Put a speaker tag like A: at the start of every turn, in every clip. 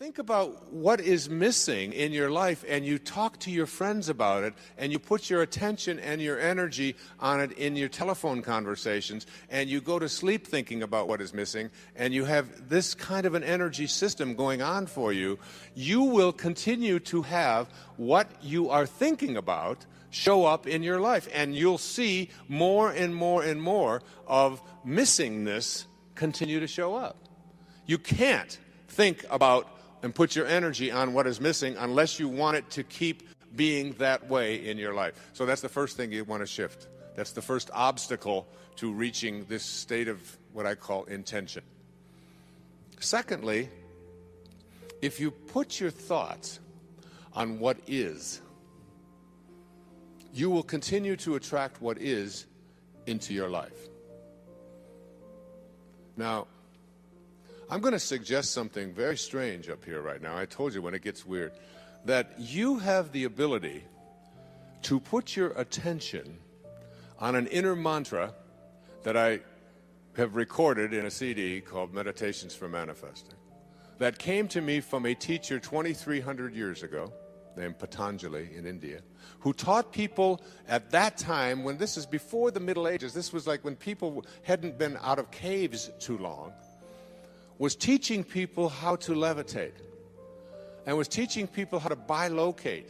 A: think about what is missing in your life and you talk to your friends about it and you put your attention and your energy on it in your telephone conversations and you go to sleep thinking about what is missing and you have this kind of an energy system going on for you, you will continue to have what you are thinking about show up in your life. And you'll see more and more and more of missingness continue to show up. You can't think about and put your energy on what is missing unless you want it to keep being that way in your life. So that's the first thing you want to shift. That's the first obstacle to reaching this state of what I call intention. Secondly, if you put your thoughts on what is, you will continue to attract what is into your life. Now, I'm going to suggest something very strange up here right now. I told you when it gets weird, that you have the ability to put your attention on an inner mantra that I have recorded in a CD called Meditations for Manifesting, that came to me from a teacher 2,300 years ago named Patanjali in India, who taught people at that time, when this is before the Middle Ages, this was like when people hadn't been out of caves too long, was teaching people how to levitate, and was teaching people how to bilocate,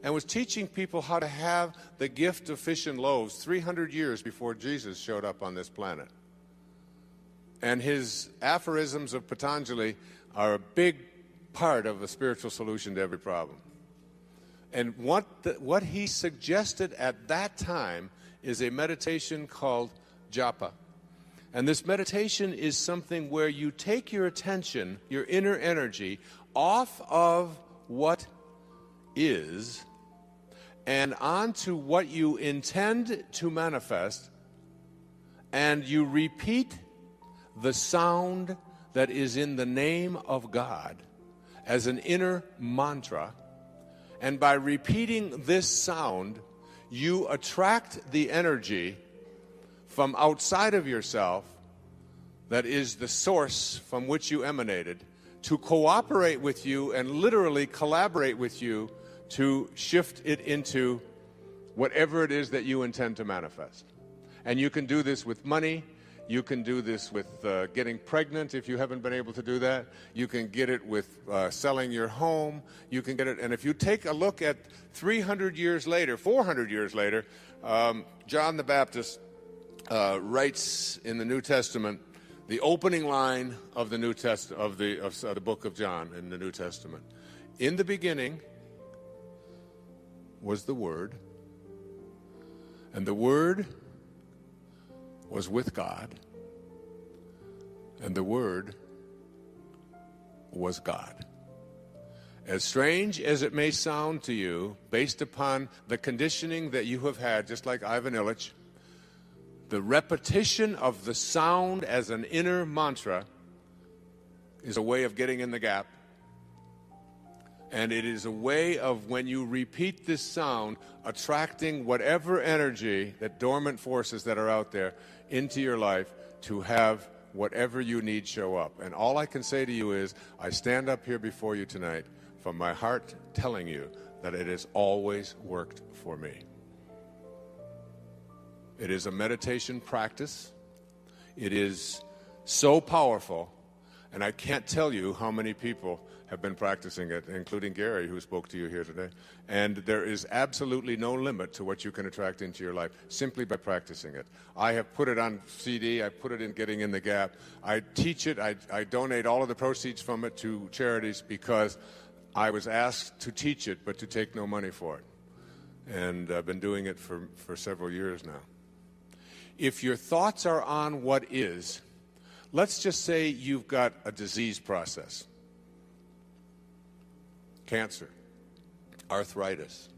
A: and was teaching people how to have the gift of fish and loaves 300 years before Jesus showed up on this planet. And his aphorisms of Patanjali are a big part of a spiritual solution to every problem. And what he suggested at that time is a meditation called japa. And this meditation is something where you take your attention, your inner energy, off of what is and onto what you intend to manifest, and you repeat the sound that is in the name of God as an inner mantra. And by repeating this sound, you attract the energy from outside of yourself, that is the source from which you emanated, to cooperate with you and literally collaborate with you to shift it into whatever it is that you intend to manifest. And you can do this with money. You can do this with getting pregnant if you haven't been able to do that. You can get it with selling your home. You can get it, and if you take a look at 300 years later, 400 years later, John the Baptist writes in the New Testament, the opening line of the New Testament of the book of John in the New Testament. In the beginning was the Word, and the Word was with God, and the Word was God. As strange as it may sound to you, based upon the conditioning that you have had, just like Ivan Illich, the repetition of the sound as an inner mantra is a way of getting in the gap. And it is a way of, when you repeat this sound, attracting whatever energy, that dormant forces that are out there, into your life to have whatever you need show up. And all I can say to you is, I stand up here before you tonight from my heart telling you that it has always worked for me. It is a meditation practice. It is so powerful, and I can't tell you how many people have been practicing it, including Gary, who spoke to you here today. And there is absolutely no limit to what you can attract into your life simply by practicing it. I have put it on CD. I put it in Getting in the Gap. I teach it. I donate all of the proceeds from it to charities because I was asked to teach it, but to take no money for it. And I've been doing it for several years now. If your thoughts are on what is, let's just say you've got a disease process. Cancer, arthritis,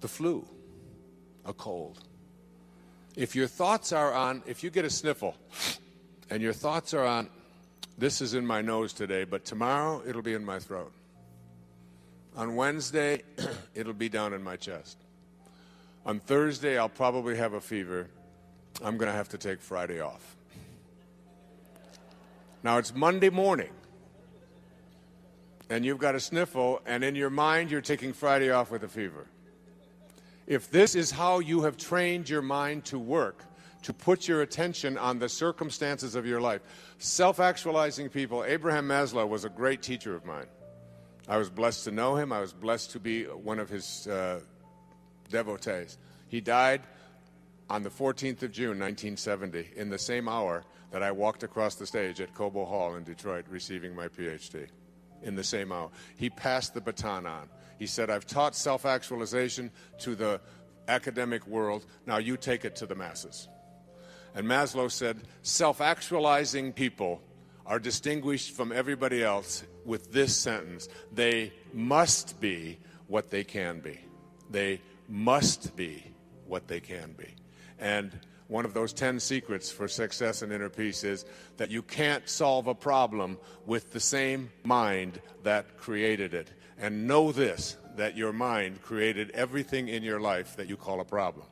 A: the flu, a cold. If your thoughts are on, if you get a sniffle and your thoughts are on, this is in my nose today, but tomorrow it'll be in my throat. On Wednesday, it'll be down in my chest. On Thursday, I'll probably have a fever. I'm going to have to take Friday off. Now, it's Monday morning. and you've got a sniffle, and in your mind you're taking Friday off with a fever. If this is how you have trained your mind to work, to put your attention on the circumstances of your life, self-actualizing people, Abraham Maslow was a great teacher of mine. I was blessed to know him. I was blessed to be one of his devotees. He died on the 14th of June, 1970, in the same hour that I walked across the stage at Cobo Hall in Detroit receiving my PhD. In the same hour. He passed the baton on. He said, I've taught self-actualization to the academic world. Now you take it to the masses. And Maslow said, self-actualizing people are distinguished from everybody else with this sentence: they must be what they can be. They must be what they can be. And one of those 10 secrets for success and inner peace is that you can't solve a problem with the same mind that created it. And know this, that your mind created everything in your life that you call a problem.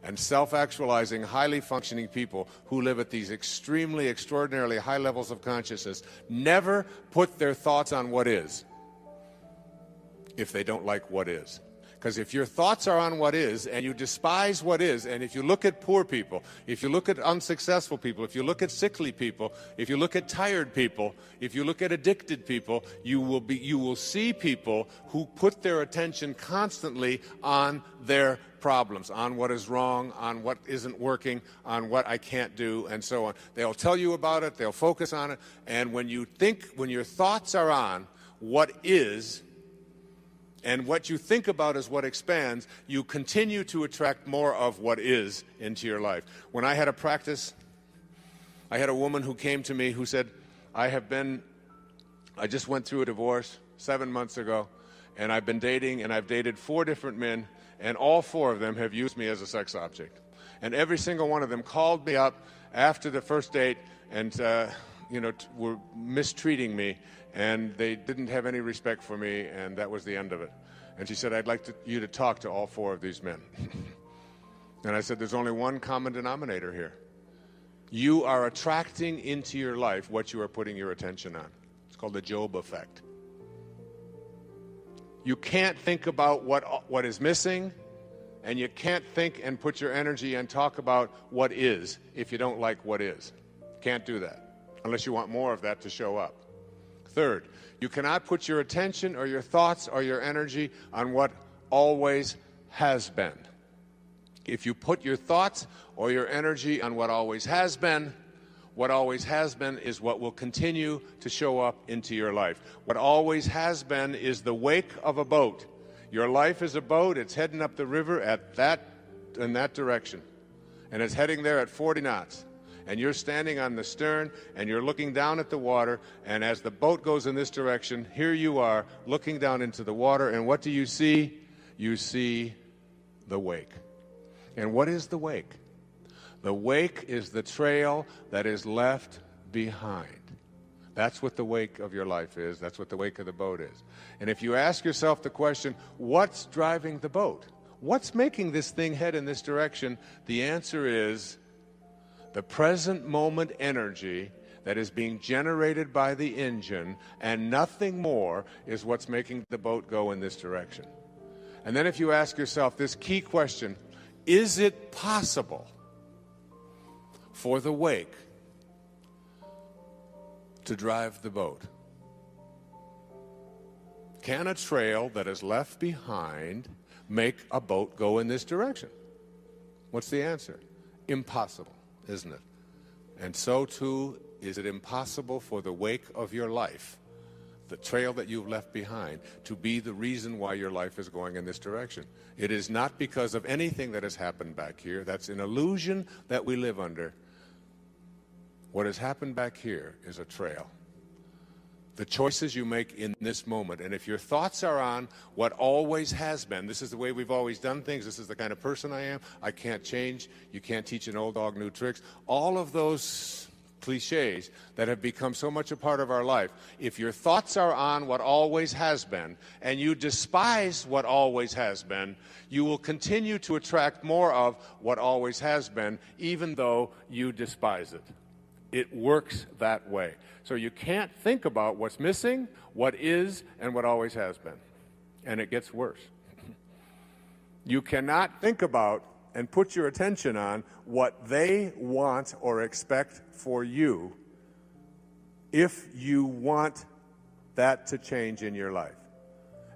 A: And self-actualizing, highly functioning people who live at these extremely, extraordinarily high levels of consciousness never put their thoughts on what is if they don't like what is. Because if your thoughts are on what is, and you despise what is, and if you look at poor people, if you look at unsuccessful people, if you look at sickly people, if you look at tired people, if you look at addicted people, you will see people who put their attention constantly on their problems, on what is wrong, on what isn't working, on what I can't do, and so on. They'll tell you about it, they'll focus on it, and when your thoughts are on what is, and what you think about is what expands, you continue to attract more of what is into your life. When I had a practice, I had a woman who came to me who said, I just went through a divorce 7 months ago, and I've been dating, and I've dated 4 different men, and all 4 of them have used me as a sex object. And every single one of them called me up after the first date and were mistreating me, and they didn't have any respect for me, and that was the end of it. And she said, I'd like you to talk to all 4 of these men. And I said, there's only one common denominator here. You are attracting into your life what you are putting your attention on. It's called the Job effect. You can't think about what is missing, and you can't think and put your energy and talk about what is if you don't like what is. Can't do that unless you want more of that to show up. Third, you cannot put your attention or your thoughts or your energy on what always has been. If you put your thoughts or your energy on what always has been is what will continue to show up into your life. What always has been is the wake of a boat. Your life is a boat. It's heading up the river in that direction. And it's heading there at 40 knots. And you're standing on the stern, and you're looking down at the water, and as the boat goes in this direction, here you are looking down into the water, and what do you see? You see the wake. And what is the wake? The wake is the trail that is left behind. That's what the wake of your life is. That's what the wake of the boat is. And if you ask yourself the question, what's driving the boat? What's making this thing head in this direction? The answer is the present moment energy that is being generated by the engine, and nothing more is what's making the boat go in this direction. And then if you ask yourself this key question, is it possible for the wake to drive the boat? Can a trail that is left behind make a boat go in this direction? What's the answer? Impossible, isn't it? And so too is it impossible for the wake of your life, the trail that you've left behind, to be the reason why your life is going in this direction. It is not because of anything that has happened back here. That's an illusion that we live under. What has happened back here is a trail. The choices you make in this moment. And if your thoughts are on what always has been, this is the way we've always done things, this is the kind of person I am, I can't change, you can't teach an old dog new tricks, all of those cliches that have become so much a part of our life. If your thoughts are on what always has been, and you despise what always has been, you will continue to attract more of what always has been, even though you despise it. It works that way. So you can't think about what's missing, what is, and what always has been. And it gets worse. You cannot think about and put your attention on what they want or expect for you if you want that to change in your life.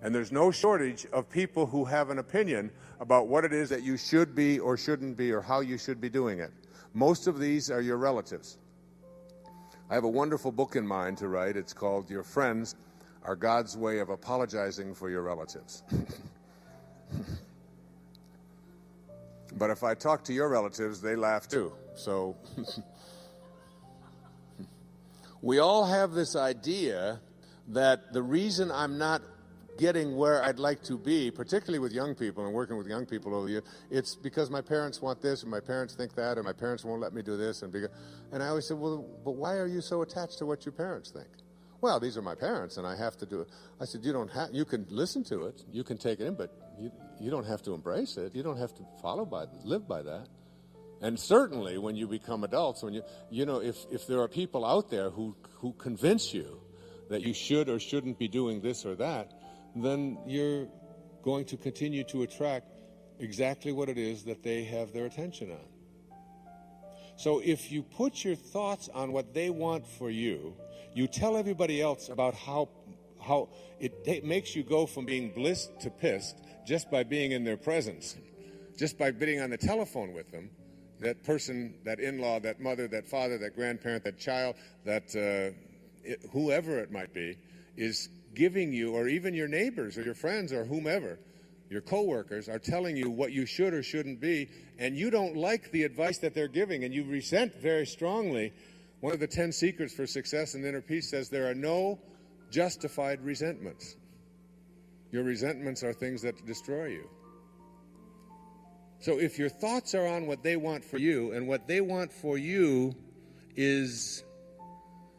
A: And there's no shortage of people who have an opinion about what it is that you should be or shouldn't be or how you should be doing it. Most of these are your relatives. I have a wonderful book in mind to write. It's called Your Friends Are God's Way of Apologizing for Your Relatives. But if I talk to your relatives, they laugh too. So we all have this idea that the reason I'm not getting where I'd like to be, particularly with young people and working with young people over the years, it's because my parents want this, or my parents think that, or my parents won't let me do this. And I always said, well, but why are you so attached to what your parents think? Well, these are my parents, and I have to do it. I said, you can listen to it, you can take it in, but you don't have to embrace it. You don't have to live by that. And certainly when you become adults, when if there are people out there who convince you that you should or shouldn't be doing this or that, then you're going to continue to attract exactly what it is that they have their attention on. So if you put your thoughts on what they want for you, you tell everybody else about how it makes you go from being blissed to pissed just by being in their presence, just by being on the telephone with them, that person, that in-law, that mother, that father, that grandparent, that child, that whoever it might be, is giving you, or even your neighbors or your friends or whomever, your coworkers, are telling you what you should or shouldn't be, and you don't like the advice that they're giving, and you resent very strongly. One of the 10 secrets for success and inner peace says there are no justified resentments. Your resentments are things that destroy you. So if your thoughts are on what they want for you, and what they want for you is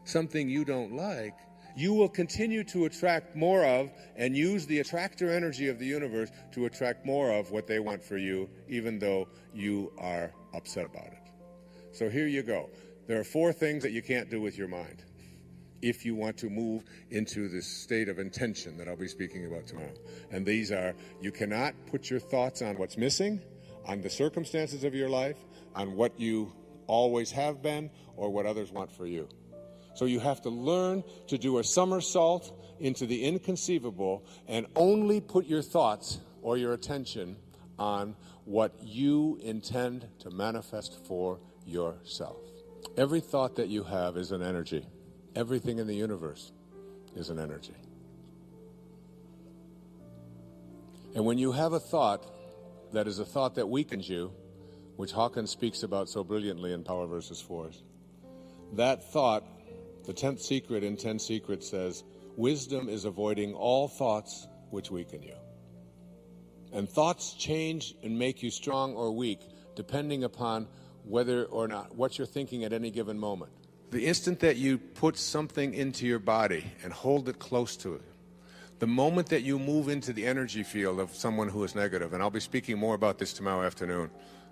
A: something you don't like, you will continue to attract more of and use the attractor energy of the universe to attract more of what they want for you, even though you are upset about it. So here you go. There are 4 things that you can't do with your mind if you want to move into this state of intention that I'll be speaking about tomorrow. And these are, you cannot put your thoughts on what's missing, on the circumstances of your life, on what you always have been, or what others want for you. So you have to learn to do a somersault into the inconceivable and only put your thoughts or your attention on what you intend to manifest for yourself. Every thought that you have is an energy. Everything in the universe is an energy. And when you have a thought that is a thought that weakens you, which Hawkins speaks about so brilliantly in Power versus Force, that thought, the 10th secret in 10 Secrets says, wisdom is avoiding all thoughts which weaken you. And thoughts change and make you strong or weak depending upon whether or not what you're thinking at any given moment. The instant that you put something into your body and hold it close to it, the moment that you move into the energy field of someone who is negative, and I'll be speaking more about this tomorrow afternoon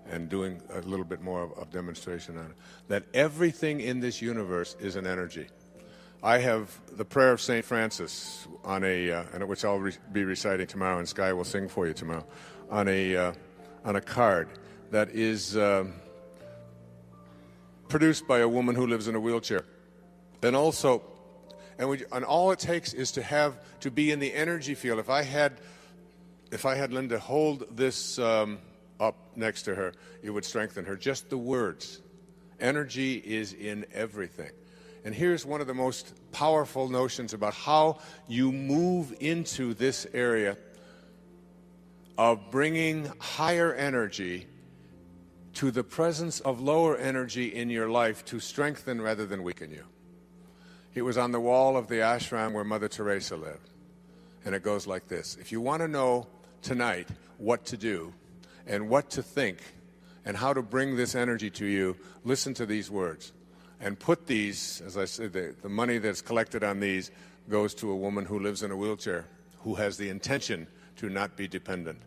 A: and doing a little bit more of demonstration on it, that everything in this universe is an energy. I have the prayer of St. Francis on which I'll be reciting tomorrow, and Sky will sing for you tomorrow, on a card that is produced by a woman who lives in a wheelchair. And also, and all it takes is to be in the energy field. If I had Linda hold this up next to her, it would strengthen her. Just the words. Energy is in everything. And here's one of the most powerful notions about how you move into this area of bringing higher energy to the presence of lower energy in your life to strengthen rather than weaken you. It was on the wall of the ashram where Mother Teresa lived. And it goes like this. If you want to know tonight what to do and what to think and how to bring this energy to you, listen to these words. And put these, as I said, the money that's collected on these goes to a woman who lives in a wheelchair, who has the intention to not be dependent.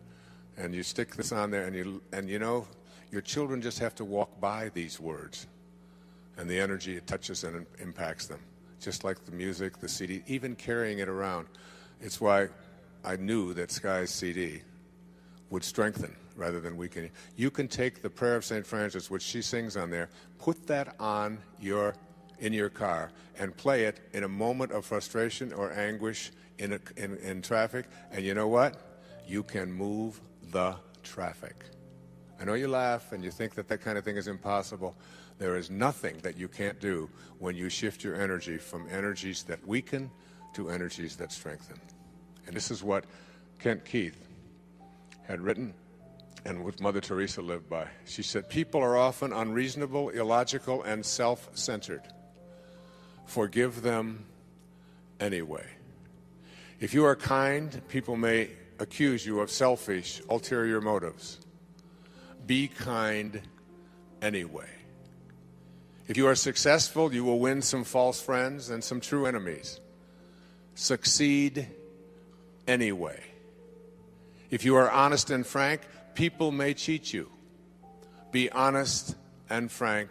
A: And you stick this on there, and you know, your children just have to walk by these words. and the energy it touches and impacts them. Just like the music, the CD, even carrying it around. It's why I knew that Sky's CD would strengthen rather than weaken. You can take the Prayer of St. Francis, which she sings on there, put that on in your car and play it in a moment of frustration or anguish in traffic, and you know what? You can move the traffic. I know you laugh and you think that that kind of thing is impossible. There is nothing that you can't do when you shift your energy from energies that weaken to energies that strengthen. And this is what Kent Keith had written and what Mother Teresa lived by. She said, people are often unreasonable, illogical, and self-centered. Forgive them anyway. If you are kind, people may accuse you of selfish, ulterior motives. Be kind anyway. If you are successful, you will win some false friends and some true enemies. Succeed anyway. If you are honest and frank, people may cheat you. Be honest and frank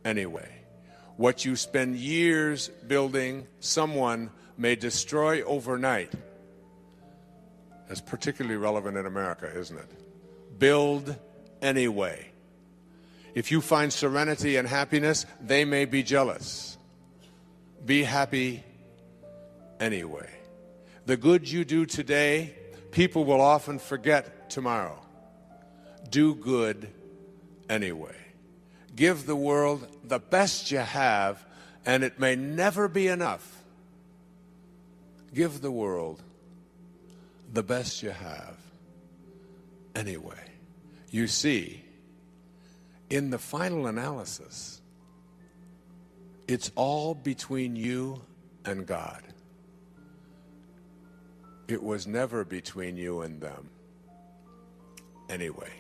A: anyway. What you spend years building, someone may destroy overnight. That's particularly relevant in America, isn't it? Build anyway. If you find serenity and happiness, they may be jealous. Be happy anyway. The good you do today, people will often forget tomorrow. Do good anyway. Give the world the best you have, and it may never be enough. Give the world the best you have anyway. You see, in the final analysis, it's all between you and God. It was never between you and them anyway.